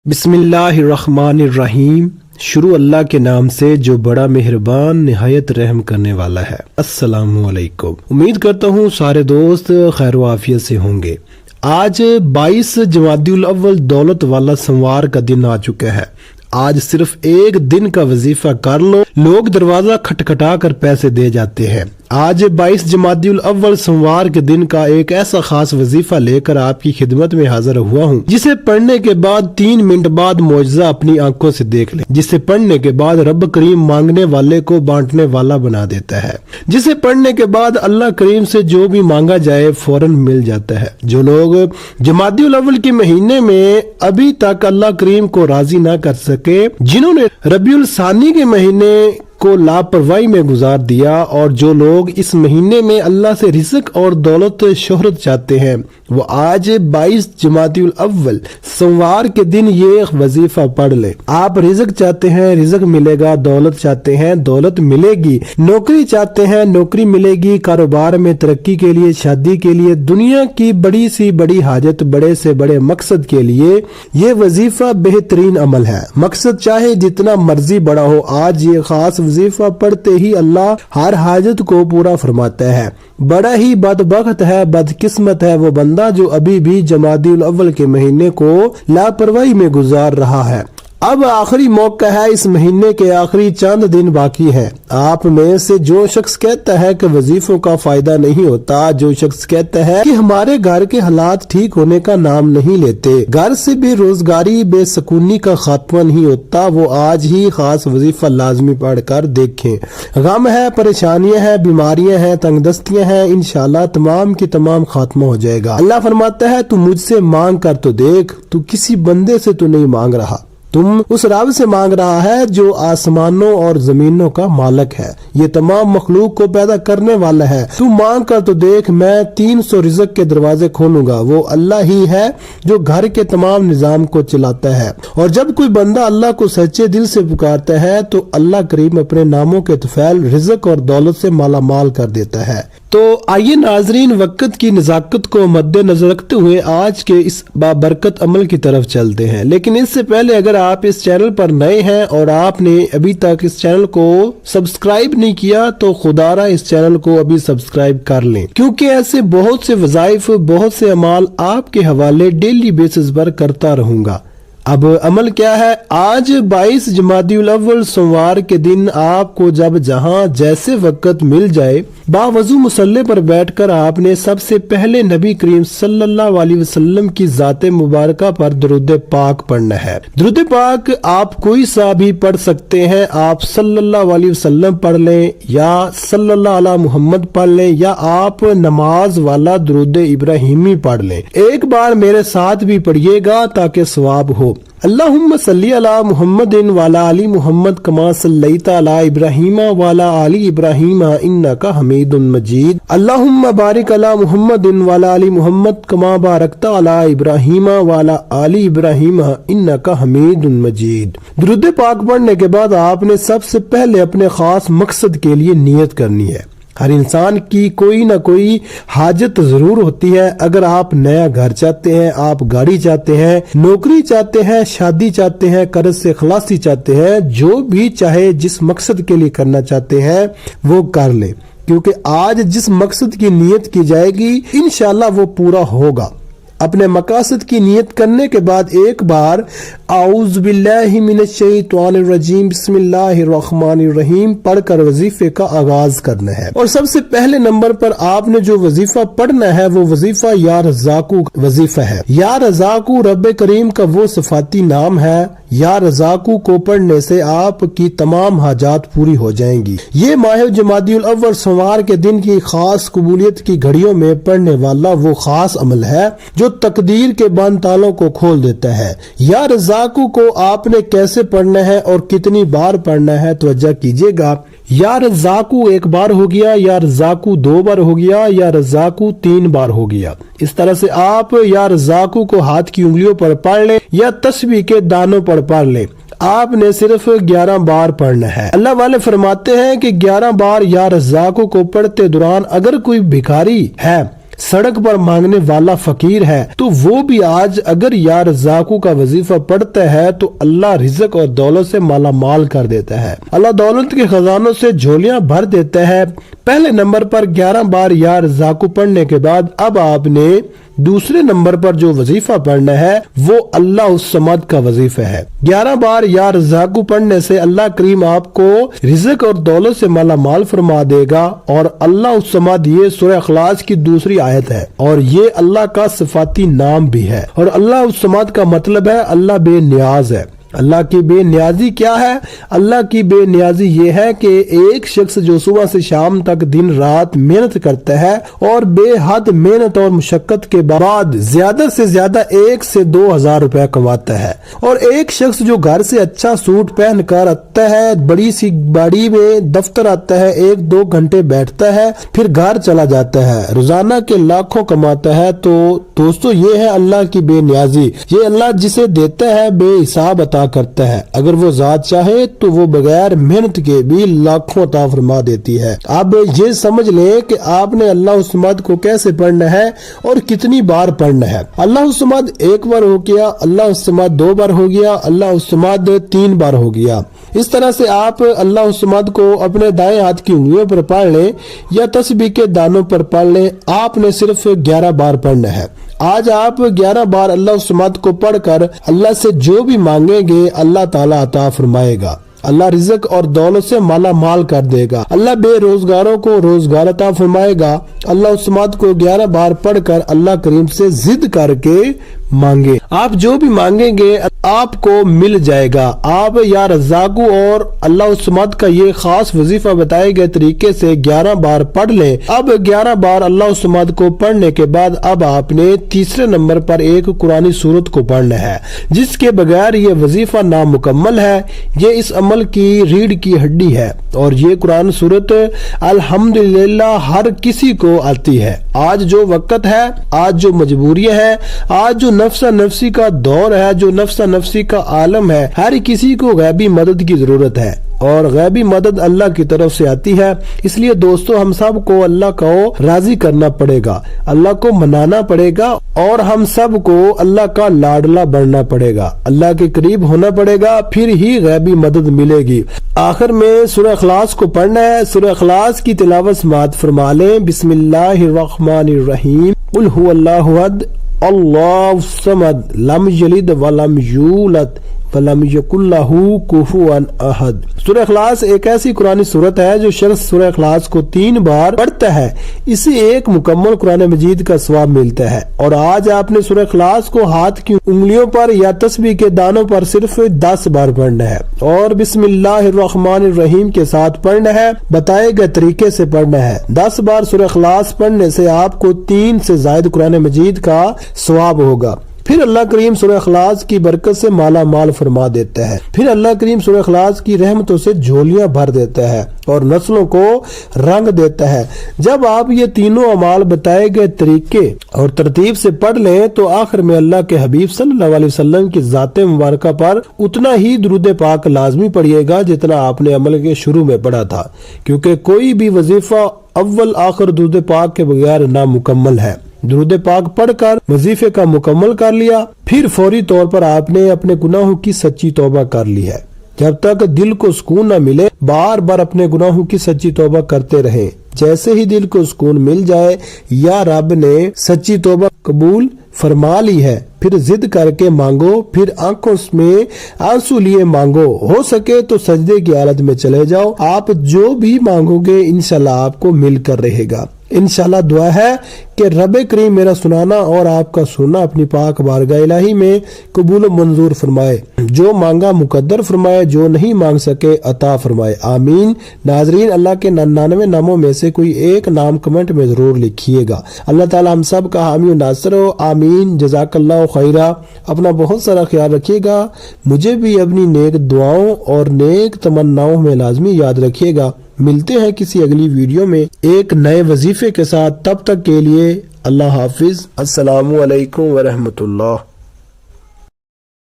بسم اللہ الرحمن الرحیم۔ شروع اللہ کے نام سے جو بڑا مہربان نہایت رحم کرنے والا ہے۔ السلام علیکم، امید کرتا ہوں سارے دوست خیر و عافیت سے ہوں گے۔ آج 22 جمادی الاول دولت والا سموار کا دن آ چکا ہے۔ آج صرف ایک دن کا وظیفہ کر لو، لوگ دروازہ کھٹکھٹا کر پیسے دے جاتے ہیں۔ آج 22 جمادی الاول سموار کے دن کا ایک ایسا خاص وظیفہ لے کر آپ کی خدمت میں حاضر ہوا ہوں، جسے پڑھنے کے بعد 3 منٹ بعد معجزہ اپنی آنکھوں سے دیکھ لیں، جسے پڑھنے کے بعد رب کریم مانگنے والے کو بانٹنے والا بنا دیتا ہے، جسے پڑھنے کے بعد اللہ کریم سے جو بھی مانگا جائے فوراً مل جاتا ہے۔ جو لوگ جمادی الاول کے مہینے میں ابھی تک اللہ کریم کو راضی نہ کر سکے، جنہوں نے ربیع الثانی کے مہینے کو لاپرواہی میں گزار دیا، اور جو لوگ اس مہینے میں اللہ سے رزق اور دولت شہرت چاہتے ہیں، وہ آج 22 جمادی الاول سموار کے دن یہ وظیفہ پڑھ لیں۔ آپ رزق چاہتے ہیں، رزق ملے گا، دولت چاہتے ہیں، دولت ملے گی، نوکری چاہتے ہیں، نوکری ملے گی، کاروبار میں ترقی کے لیے، شادی کے لیے، دنیا کی بڑی سی بڑی حاجت، بڑے سے بڑے مقصد کے لیے یہ وظیفہ بہترین عمل ہے۔ مقصد چاہے جتنا مرضی بڑا ہو، آج یہ خاص وظیفہ پڑھتے ہی اللہ ہر حاجت کو پورا فرماتا ہے۔ بڑا ہی بدبخت ہے، بدقسمت ہے وہ بندہ جو ابھی بھی جمادی الاول کے مہینے کو لاپرواہی میں گزار رہا ہے۔ اب آخری موقع ہے، اس مہینے کے آخری چند دن باقی ہیں۔ آپ میں سے جو شخص کہتا ہے کہ وظیفوں کا فائدہ نہیں ہوتا، جو شخص کہتا ہے کہ ہمارے گھر کے حالات ٹھیک ہونے کا نام نہیں لیتے، گھر سے بے روزگاری، بے سکونی کا خاتمہ نہیں ہوتا، وہ آج ہی خاص وظیفہ لازمی پڑھ کر دیکھیں۔ غم ہے، پریشانیاں ہیں، بیماریاں ہیں، تنگ دستیاں ہیں، انشاءاللہ تمام کی تمام خاتمہ ہو جائے گا۔ اللہ فرماتا ہے تو مجھ سے مانگ کر تو دیکھ، تو کسی بندے سے تو نہیں مانگ رہا، تم اس رب سے مانگ رہا ہے جو آسمانوں اور زمینوں کا مالک ہے، یہ تمام مخلوق کو پیدا کرنے والا ہے۔ تو مانگ کر تو دیکھ، میں 300 رزق کے دروازے کھولوں گا۔ وہ اللہ ہی ہے جو گھر کے تمام نظام کو چلاتا ہے، اور جب کوئی بندہ اللہ کو سچے دل سے پکارتا ہے تو اللہ کریم اپنے ناموں کے طفیل رزق اور دولت سے مالا مال کر دیتا ہے۔ تو آئیے ناظرین، وقت کی نزاکت کو مد نظر رکھتے ہوئے آج کے اس بابرکت عمل کی طرف چلتے ہیں۔ لیکن اس سے پہلے اگر آپ اس چینل پر نئے ہیں اور آپ نے ابھی تک اس چینل کو سبسکرائب نہیں کیا تو خدا را اس چینل کو ابھی سبسکرائب کر لیں، کیونکہ ایسے بہت سے وظائف، بہت سے اعمال آپ کے حوالے ڈیلی بیسس پر کرتا رہوں گا۔ اب عمل کیا ہے؟ آج 22 جمادی الاول سموار کے دن آپ کو جب جہاں جیسے وقت مل جائے، باوضو مصلی پر بیٹھ کر آپ نے سب سے پہلے نبی کریم صلی اللہ علیہ وسلم کی ذات مبارکہ پر درود پاک پڑھنا ہے۔ درود پاک آپ کوئی سا بھی پڑھ سکتے ہیں، آپ صلی اللہ علیہ وسلم پڑھ لیں، یا صلی اللہ علی محمد پڑھ لیں، یا آپ نماز والا درود ابراہیمی پڑھ لیں۔ ایک بار میرے ساتھ بھی پڑھیے گا تاکہ ثواب ہو۔ اللہم صلی علی محمد وعلی آل محمد کما صلیت علی ابراہیم وعلی آل ابراہیم انک حمید مجید۔ اللہم بارک علی محمد وعلی آل محمد کما بارکت علی ابراہیم وعلی آل ابراہیم انک حمید مجید۔ درود پاک پڑھنے کے بعد آپ نے سب سے پہلے اپنے خاص مقصد کے لیے نیت کرنی ہے۔ ہر انسان کی کوئی نہ کوئی حاجت ضرور ہوتی ہے۔ اگر آپ نیا گھر چاہتے ہیں، آپ گاڑی چاہتے ہیں، نوکری چاہتے ہیں، شادی چاہتے ہیں، قرض سے خلاصی چاہتے ہیں، جو بھی چاہے جس مقصد کے لیے کرنا چاہتے ہیں وہ کر لیں، کیونکہ آج جس مقصد کی نیت کی جائے گی انشاءاللہ وہ پورا ہوگا۔ اپنے مقاصد کی نیت کرنے کے بعد ایک بار اعوذ باللہ من الشیطان الرجیم بسم اللہ الرحمن الرحیم پڑھ کر وظیفے کا آغاز کرنا ہے۔ اور سب سے پہلے نمبر پر آپ نے جو وظیفہ پڑھنا ہے وہ وظیفہ یا رزاقو وظیفہ ہے۔ یا رزاقو رب کریم کا وہ صفاتی نام ہے۔ یا رزاقو کو پڑھنے سے آپ کی تمام حاجات پوری ہو جائیں گی۔ یہ ماہ جمادی الاول سموار کے دن کی خاص قبولیت کی گھڑیوں میں پڑھنے والا وہ خاص عمل ہے جو تقدیر کے بند تالوں کو کھول دیتا ہے۔ یا رزاقو کو آپ نے کیسے پڑھنا ہے اور کتنی بار پڑھنا ہے توجہ کیجیے گا۔ یا رزاقو ایک بار ہو گیا، یا رزاقو 2 بار ہو گیا، یا رزاقو 3 بار ہو گیا۔ اس طرح سے آپ یا رزاقو کو ہاتھ کی انگلیوں پر پڑھ لیں یا تسبیح کے دانوں پر پڑھ لیں۔ آپ نے صرف 11 بار پڑھنا ہے۔ اللہ والے فرماتے ہیں کہ 11 بار یا رزاقو کو پڑھتے دوران اگر کوئی بھکاری ہے سڑک پر مانگنے والا فقیر ہے تو وہ بھی آج اگر یا رزاقو کا وظیفہ پڑھتا ہے تو اللہ رزق اور دولت سے مالا مال کر دیتا ہے، اللہ دولت کے خزانوں سے جھولیاں بھر دیتا ہے۔ پہلے نمبر پر 11 بار یا رزاقو پڑھنے کے بعد اب آپ نے دوسرے نمبر پر جو وظیفہ پڑھنا ہے وہ اللہ الصمد کا وظیفہ ہے۔ 11 بار یا رزاقو پڑھنے سے اللہ کریم آپ کو رزق اور دولت سے مالا مال فرما دے گا، اور اللہ الصمد یہ سورہ اخلاص کی دوسری آیت ہے اور یہ اللہ کا صفاتی نام بھی ہے، اور اللہ الصمد کا مطلب ہے اللہ بے نیاز ہے۔ اللہ کی بے نیازی کیا ہے؟ اللہ کی بے نیازی یہ ہے کہ ایک شخص جو صبح سے شام تک دن رات محنت کرتا ہے اور بے حد محنت اور مشقت کے بعد زیادہ سے زیادہ 1 سے 2 ہزار روپے کماتا ہے، اور ایک شخص جو گھر سے اچھا سوٹ پہن کر آتا ہے، بڑی سی گاڑی میں دفتر آتا ہے، 1-2 گھنٹے بیٹھتا ہے، پھر گھر چلا جاتا ہے، روزانہ کے لاکھوں کماتا ہے، تو دوستو یہ ہے اللہ کی بے نیازی۔ یہ اللہ جسے دیتا ہے بے حساب عطا کرتا ہے، اگر وہ ذات چاہے تو وہ بغیر محنت کے بھی لاکھوں عطا فرما دیتی ہے۔ اب یہ سمجھ لیں کہ آپ نے اللہ الصمد کو کیسے پڑھنا ہے اور کتنی بار پڑھنا ہے۔ اللہ الصمد 1 بار ہو گیا، اللہ الصمد 2 بار ہو گیا، اللہ الصمد 3 بار ہو گیا۔ اس طرح سے آپ اللہ الصمد کو اپنے دائیں ہاتھ کی انگلیوں پر پڑھ لیں یا تسبیح کے دانوں پر پڑھ لیں، آپ نے صرف 11 بار پڑھنا ہے۔ آج آپ 11 بار اللہ الصمد کو پڑھ کر اللہ سے جو بھی مانگیں گے اللہ تعالیٰ عطا فرمائے گا، اللہ رزق اور دولت سے مالا مال کر دے گا، اللہ بے روزگاروں کو روزگار عطا فرمائے گا۔ اللہ الصمد کو 11 بار پڑھ کر اللہ کریم سے ضد کر کے مانگے، آپ جو بھی مانگیں گے آپ کو مل جائے گا۔ آپ یا رزاقو اور اللہ الصمد کا یہ خاص وظیفہ بتائے گئے طریقے سے 11 بار پڑھ لیں۔ اب 11 بار اللہ الصمد کو پڑھنے کے بعد اب آپ نے تیسرے نمبر پر ایک قرآنی سورت کو پڑھنا ہے، جس کے بغیر یہ وظیفہ نامکمل ہے۔ یہ اس عمل کی ریڑھ کی ہڈی ہے، اور یہ قرآن سورت الحمدللہ ہر کسی کو آتی ہے۔ آج جو وقت ہے، آج جو مجبوریاں ہیں، آج جو نفسا نفسی کا دور ہے، جو نفسا نفسی کا عالم ہے، ہر کسی کو غیبی مدد کی ضرورت ہے، اور غیبی مدد اللہ کی طرف سے آتی ہے۔ اس لیے دوستو ہم سب کو اللہ کو راضی کرنا پڑے گا، اللہ کو منانا پڑے گا، اور ہم سب کو اللہ کا لاڈلا بننا پڑے گا، اللہ کے قریب ہونا پڑے گا، پھر ہی غیبی مدد ملے گی۔ آخر میں سورہ اخلاص کو پڑھنا ہے۔ سورہ اخلاص کی تلاوت سماعت فرما لیں۔ بسم اللہ الرحمن الرحیم، قل هو اللہ احد اللہ الصمد لم یلد ولم یولد ولم یکن لہ کفوا احد۔ سورہ اخلاص ایک ایسی قرآنی سورت ہے جو شخص سورہ اخلاص کو 3 بار پڑھتا ہے اسے ایک مکمل قرآن مجید کا ثواب ملتا ہے۔ اور آج آپ نے سورہ اخلاص کو ہاتھ کی انگلیوں پر یا تسبیح کے دانوں پر صرف 10 بار پڑھنا ہے، اور بسم اللہ الرحمن الرحیم کے ساتھ پڑھنا ہے، بتائے گئے طریقے سے پڑھنا ہے۔ 10 بار سورہ اخلاص پڑھنے سے آپ کو 3 سے زائد قرآن مجید کا ثواب ہوگا۔ پھر اللہ کریم سورہ اخلاص کی برکت سے مالا مال فرما دیتا ہے، پھر اللہ کریم سورہ اخلاص کی رحمتوں سے جھولیاں بھر دیتا ہے اور نسلوں کو رنگ دیتا ہے۔ جب آپ یہ تینوں اعمال بتائے گئے طریقے اور ترتیب سے پڑھ لیں تو آخر میں اللہ کے حبیب صلی اللہ علیہ وسلم کی ذات مبارکہ پر اتنا ہی درود پاک لازمی پڑھیے گا جتنا آپ نے عمل کے شروع میں پڑھا تھا، کیونکہ کوئی بھی وظیفہ اول آخر درود پاک کے بغیر نامکمل ہے۔ درود پاک پڑھ کر وظیفے کا مکمل کر لیا، پھر فوری طور پر آپ نے اپنے گناہوں کی سچی توبہ کر لی ہے۔ جب تک دل کو سکون نہ ملے بار بار اپنے گناہوں کی سچی توبہ کرتے رہیں۔ جیسے ہی دل کو سکون مل جائے یا رب نے سچی توبہ قبول فرما لی ہے، پھر ضد کر کے مانگو، پھر آنکھوں میں آنسو لیے مانگو، ہو سکے تو سجدے کی حالت میں چلے جاؤ۔ آپ جو بھی مانگو گے انشاءاللہ آپ کو مل کر رہے گا۔ انشاءاللہ دعا ہے کہ رب کریم میرا سنانا اور آپ کا سننا اپنی پاک بارگاہ الہی میں قبول و منظور فرمائے، جو مانگا مقدر فرمائے، جو نہیں مانگ سکے عطا فرمائے، آمین۔ ناظرین، اللہ کے 99 ناموں میں سے کوئی ایک نام کمنٹ میں ضرور لکھیے گا۔ اللہ تعالی ہم سب کا حامی و ناصر ہو، آمین۔ جزاک اللہ خیرہ۔ اپنا بہت سارا خیال رکھیے گا، مجھے بھی اپنی نیک دعاؤں اور نیک تمناؤں میں لازمی یاد رکھیے گا۔ ملتے ہیں کسی اگلی ویڈیو میں ایک نئے وظیفے کے ساتھ، تب تک کے لیے اللہ حافظ۔ السلام علیکم ورحمۃ اللہ۔